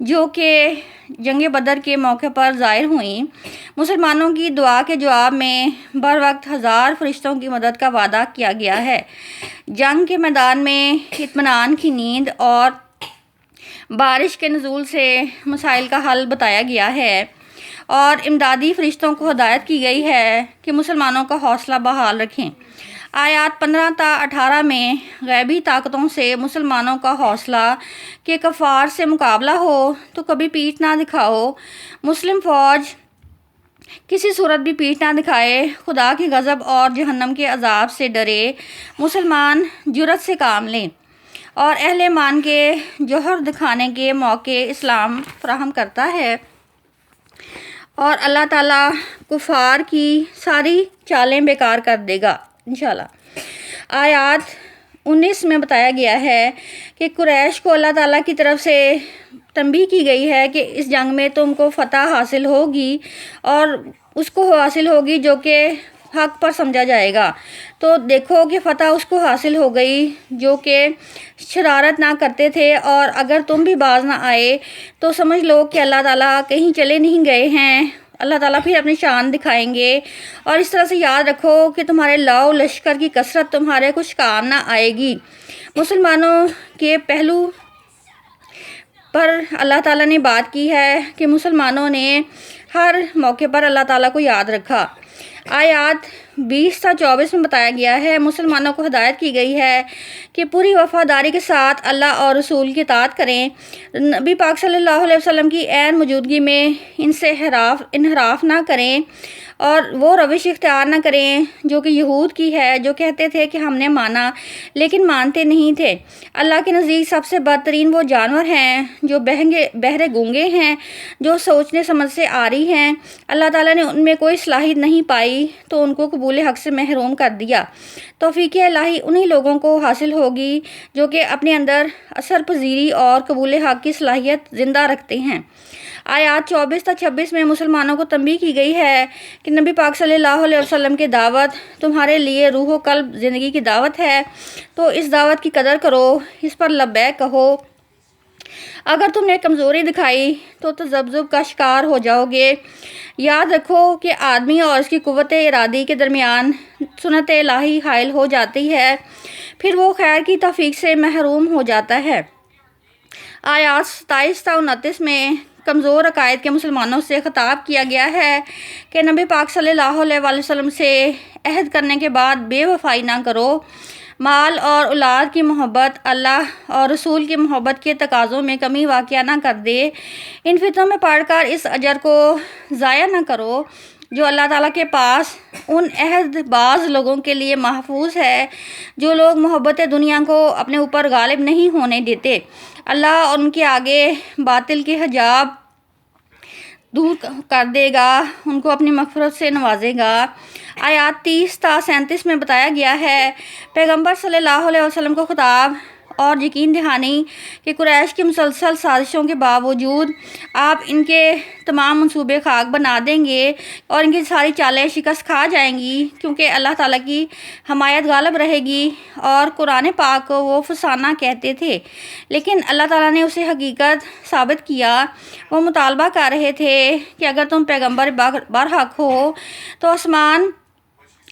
جو کہ جنگ بدر کے موقع پر ظاہر ہوئیں۔ مسلمانوں کی دعا کے جواب میں بر وقت 1000 فرشتوں کی مدد کا وعدہ کیا گیا ہے۔ جنگ کے میدان میں اطمینان کی نیند اور بارش کے نزول سے مسائل کا حل بتایا گیا ہے، اور امدادی فرشتوں کو ہدایت کی گئی ہے کہ مسلمانوں کا حوصلہ بحال رکھیں۔ آیات 15 تا 18 میں غیبی طاقتوں سے مسلمانوں کا حوصلہ کہ کفار سے مقابلہ ہو تو کبھی پیٹھ نہ دکھاؤ، مسلم فوج کسی صورت بھی پیٹھ نہ دکھائے، خدا کی غضب اور جہنم کے عذاب سے ڈرے، مسلمان جرأت سے کام لیں، اور اہل ایمان کے جوہر دکھانے کے موقع اسلام فراہم کرتا ہے، اور اللہ تعالیٰ کفار کی ساری چالیں بیکار کر دے گا انشاءاللہ۔ آیات 19 میں بتایا گیا ہے کہ قریش کو اللہ تعالیٰ کی طرف سے تنبیہ کی گئی ہے کہ اس جنگ میں تم کو فتح حاصل ہوگی، اور اس کو حاصل ہوگی جو کہ حق پر سمجھا جائے گا۔ تو دیکھو کہ فتح اس کو حاصل ہو گئی جو کہ شرارت نہ کرتے تھے، اور اگر تم بھی باز نہ آئے تو سمجھ لو کہ اللہ تعالیٰ کہیں چلے نہیں گئے ہیں، اللہ تعالیٰ پھر اپنی شان دکھائیں گے۔ اور اس طرح سے یاد رکھو کہ تمہارے لاؤ لشکر کی کثرت تمہارے کچھ کام نہ آئے گی۔ مسلمانوں کے پہلو پر اللہ تعالیٰ نے بات کی ہے کہ مسلمانوں نے ہر موقع پر اللہ تعالیٰ کو یاد رکھا۔ آیات 20 تا 24 میں بتایا گیا ہے مسلمانوں کو ہدایت کی گئی ہے کہ پوری وفاداری کے ساتھ اللہ اور رسول کی اطاعت کریں، نبی پاک صلی اللہ علیہ وسلم کی عین موجودگی میں ان سے انحراف نہ کریں، اور وہ روش اختیار نہ کریں جو کہ یہود کی ہے، جو کہتے تھے کہ ہم نے مانا لیکن مانتے نہیں تھے۔ اللہ کے نزدیک سب سے بدترین وہ جانور ہیں جو بہرے گونگے ہیں، جو سوچنے سمجھ سے عاری ہیں۔ اللہ تعالیٰ نے ان میں کوئی صلاحیت نہیں پائی تو ان کو قبول حق سے محروم کر دیا۔ توفیق الہی انہی لوگوں کو حاصل ہوگی جو کہ اپنے اندر اثر پذیری اور قبول حق کی صلاحیت زندہ رکھتے ہیں۔ آیات 24 تا 26 میں مسلمانوں کو تنبیہ کی گئی ہے کہ نبی پاک صلی اللہ علیہ وسلم کی دعوت تمہارے لیے روح و قلب زندگی کی دعوت ہے، تو اس دعوت کی قدر کرو، اس پر لبیک کہو۔ اگر تم نے کمزوری دکھائی تو تذبذب کا شکار ہو جاؤ گے۔ یاد رکھو کہ آدمی اور اس کی قوت ارادی کے درمیان سنت الہی حائل ہو جاتی ہے، پھر وہ خیر کی توفیق سے محروم ہو جاتا ہے۔ آیات 27 تا 29 میں کمزور عقائد کے مسلمانوں سے خطاب کیا گیا ہے کہ نبی پاک صلی اللہ علیہ وسلم سے عہد کرنے کے بعد بے وفائی نہ کرو۔ مال اور اولاد کی محبت اللہ اور رسول کی محبت کے تقاضوں میں کمی واقع نہ کر دے۔ ان فتنوں میں پڑھ کر اس اجر کو ضائع نہ کرو جو اللہ تعالیٰ کے پاس ان عہد باز لوگوں کے لیے محفوظ ہے جو لوگ محبت دنیا کو اپنے اوپر غالب نہیں ہونے دیتے۔ اللہ اور ان کے آگے باطل کے حجاب دور کر دے گا، ان کو اپنی مغفرت سے نوازے گا۔ آیات 30 تا 37 میں بتایا گیا ہے پیغمبر صلی اللہ علیہ وسلم کو خطاب اور یقین دہانی کہ قریش کی مسلسل سازشوں کے باوجود آپ ان کے تمام منصوبے خاک بنا دیں گے اور ان کی ساری چالیں شکست کھا جائیں گی، کیونکہ اللہ تعالیٰ کی حمایت غالب رہے گی۔ اور قرآن پاک کو وہ فسانہ کہتے تھے لیکن اللہ تعالیٰ نے اسے حقیقت ثابت کیا۔ وہ مطالبہ کر رہے تھے کہ اگر تم پیغمبر برحق ہو تو آسمان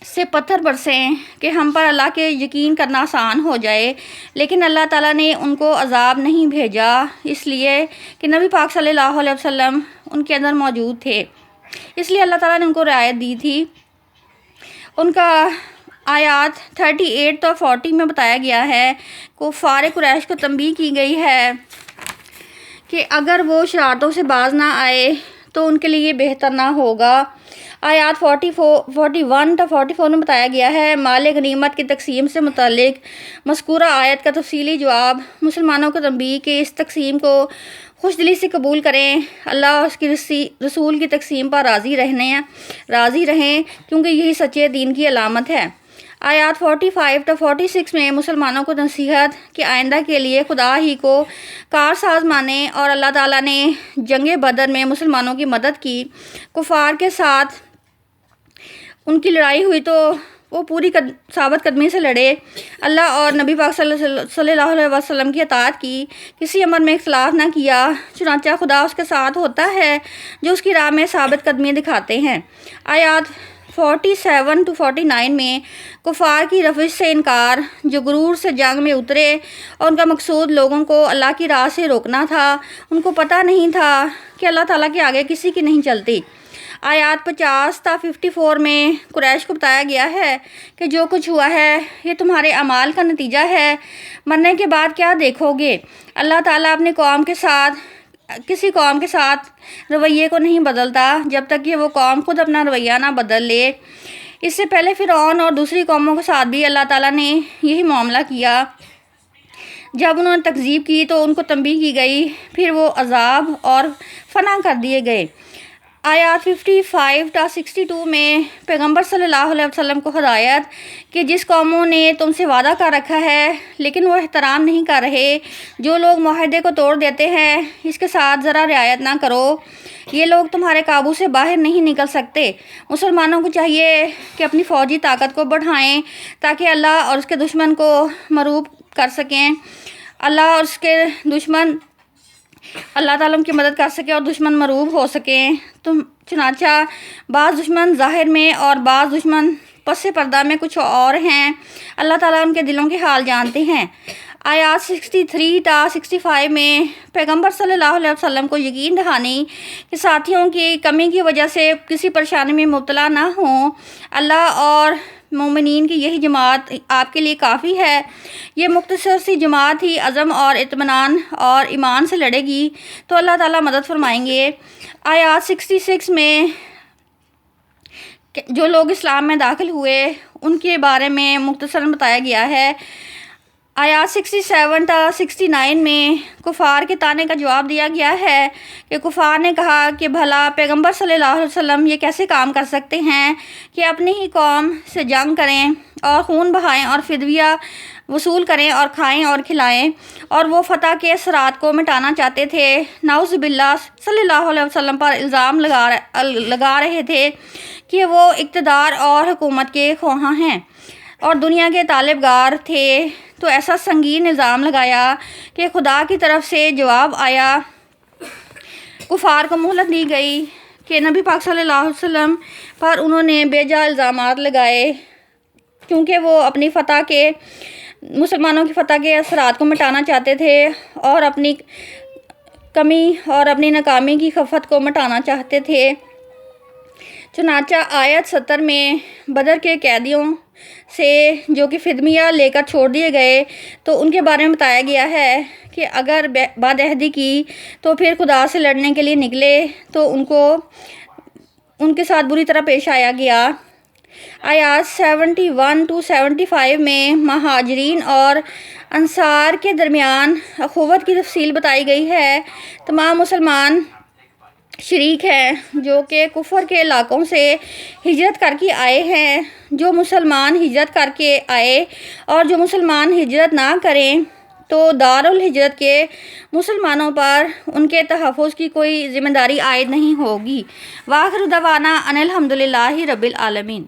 سے پتھر برسیں کہ ہم پر اللہ کے یقین کرنا آسان ہو جائے، لیکن اللہ تعالیٰ نے ان کو عذاب نہیں بھیجا اس لیے کہ نبی پاک صلی اللہ علیہ وسلم ان کے اندر موجود تھے، اس لیے اللہ تعالیٰ نے ان کو رعایت دی تھی۔ ان کا آیات 38 تو 40 میں بتایا گیا ہے کفار قریش کو تنبیہ کی گئی ہے کہ اگر وہ شرارتوں سے باز نہ آئے تو ان کے لیے بہتر نہ ہوگا۔ آیات 41 تا 44 میں بتایا گیا ہے مال غنیمت کی تقسیم سے متعلق مذکورہ آیت کا تفصیلی جواب مسلمانوں کو تنبیہ کہ اس تقسیم کو خوش دلی سے قبول کریں، اللہ اور اس کی رسول کی تقسیم پر راضی رہیں کیونکہ یہی سچے دین کی علامت ہے۔ آیات 45 تا 46 میں مسلمانوں کو نصیحت کہ آئندہ کے لیے خدا ہی کو کارساز مانیں، اور اللہ تعالیٰ نے جنگ بدر میں مسلمانوں کی مدد کی۔ کفار کے ساتھ ان کی لڑائی ہوئی تو وہ پوری ثابت قدمی سے لڑے، اللہ اور نبی پاک صلی اللہ علیہ وسلم کی اطاعت کی، کسی امر میں اختلاف نہ کیا، چنانچہ خدا اس کے ساتھ ہوتا ہے جو اس کی راہ میں ثابت قدمی دکھاتے ہیں۔ آیات 47 to 49 میں کفار کی روش سے انکار، جو غرور سے جنگ میں اترے اور ان کا مقصود لوگوں کو اللہ کی راہ سے روکنا تھا، ان کو پتہ نہیں تھا کہ اللہ تعالیٰ کے آگے کسی کی نہیں چلتی۔ آیات 50 تا 54 میں قریش کو بتایا گیا ہے کہ جو کچھ ہوا ہے یہ تمہارے اعمال کا نتیجہ ہے، مرنے کے بعد کیا دیکھو گے؟ اللہ تعالیٰ اپنے کسی قوم کے ساتھ رویے کو نہیں بدلتا جب تک کہ وہ قوم خود اپنا رویہ نہ بدل لے۔ اس سے پہلے فرعون اور دوسری قوموں کے ساتھ بھی اللہ تعالیٰ نے یہی معاملہ کیا، جب انہوں نے تکذیب کی تو ان کو تنبیہ کی گئی، پھر وہ عذاب اور فنا کر دیے گئے۔ آیات 55 تا 62 میں پیغمبر صلی اللہ علیہ وسلم کو ہدایت کہ جس قوموں نے تم سے وعدہ کر رکھا ہے لیکن وہ احترام نہیں کر رہے، جو لوگ معاہدے کو توڑ دیتے ہیں اس کے ساتھ ذرا رعایت نہ کرو، یہ لوگ تمہارے قابو سے باہر نہیں نکل سکتے۔ مسلمانوں کو چاہیے کہ اپنی فوجی طاقت کو بڑھائیں تاکہ اللہ اور اس کے دشمن کو مغلوب کر سکیں، اللہ تعالیٰ ان کی مدد کر سکے اور دشمن مغلوب ہو سکیں۔ چنانچہ بعض دشمن ظاہر میں اور بعض دشمن پس پردہ میں کچھ اور ہیں، اللہ تعالیٰ ان کے دلوں کے حال جانتے ہیں۔ آیات 63 تا 65 میں پیغمبر صلی اللہ علیہ وسلم کو یقین دہانی کہ ساتھیوں کی کمی کی وجہ سے کسی پریشانی میں مبتلا نہ ہوں، اللہ اور مومنین کی یہی جماعت آپ کے لیے کافی ہے۔ یہ مختصر سی جماعت ہی عزم اور اطمینان اور ایمان سے لڑے گی تو اللہ تعالیٰ مدد فرمائیں گے۔ آیات 66 میں جو لوگ اسلام میں داخل ہوئے ان کے بارے میں مختصراً بتایا گیا ہے۔ آیات 67 تا 69 میں کفار کے طعنے کا جواب دیا گیا ہے کہ کفار نے کہا کہ بھلا پیغمبر صلی اللہ علیہ وسلم یہ کیسے کام کر سکتے ہیں کہ اپنی ہی قوم سے جنگ کریں اور خون بہائیں اور فدیہ وصول کریں اور کھائیں اور کھلائیں، اور وہ فتح کے اثرات کو مٹانا چاہتے تھے۔ نعوذ باللہ صلی اللہ علیہ وسلم پر الزام لگا رہے تھے کہ وہ اقتدار اور حکومت کے خواہاں ہیں اور دنیا کے طالب گار تھے، تو ایسا سنگین الزام لگایا کہ خدا کی طرف سے جواب آیا۔ کفار کو مہلت دی گئی کہ نبی پاک صلی اللہ علیہ وسلم پر انہوں نے بے جا الزامات لگائے کیونکہ وہ اپنی مسلمانوں کی فتح کے اثرات کو مٹانا چاہتے تھے اور اپنی کمی اور اپنی ناکامی کی خفت کو مٹانا چاہتے تھے۔ چنانچہ آیت 70 میں بدر کے قیدیوں سے جو کہ فدیہ لے کر چھوڑ دیے گئے تو ان کے بارے میں بتایا گیا ہے کہ اگر بعد عہدی کی تو پھر خدا سے لڑنے کے لیے نکلے تو ان کے ساتھ بری طرح پیش آیا گیا۔ آیات 71 to 75 میں مہاجرین اور انصار کے درمیان اخوت کی تفصیل بتائی گئی ہے۔ تمام مسلمان شریک ہیں جو کہ کفر کے علاقوں سے ہجرت کر کے آئے ہیں، جو مسلمان ہجرت کر کے آئے اور جو مسلمان ہجرت نہ کریں تو دارالہجرت کے مسلمانوں پر ان کے تحفظ کی کوئی ذمہ داری عائد نہیں ہوگی۔ وآخر دعوانا ان الحمدللہ رب العالمین۔